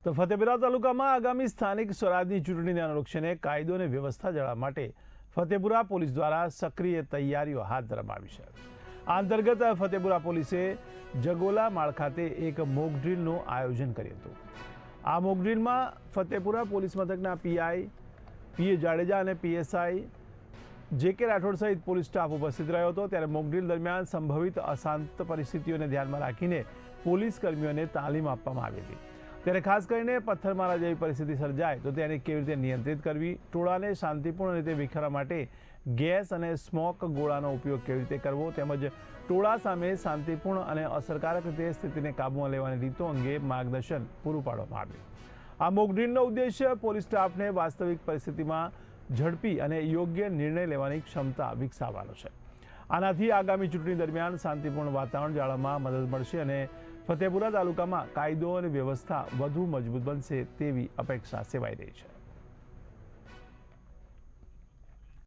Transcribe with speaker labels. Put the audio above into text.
Speaker 1: તો ફતેપુરા તાલુકામાં આગામી સ્થાનિક સ્વરાજની ચૂંટણીને અનુલક્ષીને કાયદો અને વ્યવસ્થા જાળવવા માટે ફતેપુરા પોલીસ દ્વારા સક્રિય તૈયારીઓ હાથ ધરવામાં આવી છે। આ અંતર્ગત ફતેપુરા પોલીસે જગોલા માળ ખાતે એક મોક ડ્રીલનું આયોજન કર્યું હતું। આ મોક ડ્રીલમાં ફતેપુરા પોલીસ મથકના પીઆઈ, પીએ જાડેજા અને પીએસઆઈ જે.કે. રાઠોડ સહિત પોલીસ સ્ટાફ ઉપસ્થિત રહ્યો હતો। ત્યારે મોક ડ્રીલ દરમિયાન સંભવિત અશાંત પરિસ્થિતિઓને ધ્યાનમાં રાખીને પોલીસ કર્મીઓને તાલીમ આપવામાં આવી હતી। ત્યારે ખાસ કરીને પથ્થરમારા જેવી પરિસ્થિતિ સર્જાય તો તેને કેવી રીતે નિયંત્રિત કરવી, ટોળાને શાંતિપૂર્ણ રીતે વિખેરવા માટે ગેસ અને સ્મોક ગોળાનો ઉપયોગ કેવી રીતે કરવો, તેમજ ટોળા સામે શાંતિપૂર્ણ અને અસરકારક રીતે સ્થિતિને કાબૂમાં લેવાની રીતો અંગે માર્ગદર્શન પૂરું પાડવામાં આવ્યું। આ મોક ડ્રીલનો ઉદ્દેશ્ય પોલીસ સ્ટાફને વાસ્તવિક પરિસ્થિતિમાં ઝડપી અને યોગ્ય નિર્ણય લેવાની ક્ષમતા વિકસાવવાનો છે। આનાથી આગામી ચૂંટણી દરમિયાન શાંતિપૂર્ણ વાતાવરણ જાળવવામાં મદદ મળશે અને ફતેપુરા તાલુકામાં કાયદો અને વ્યવસ્થા વધુ મજબૂત બનશે તેવી અપેક્ષા સેવાઈ રહી છે।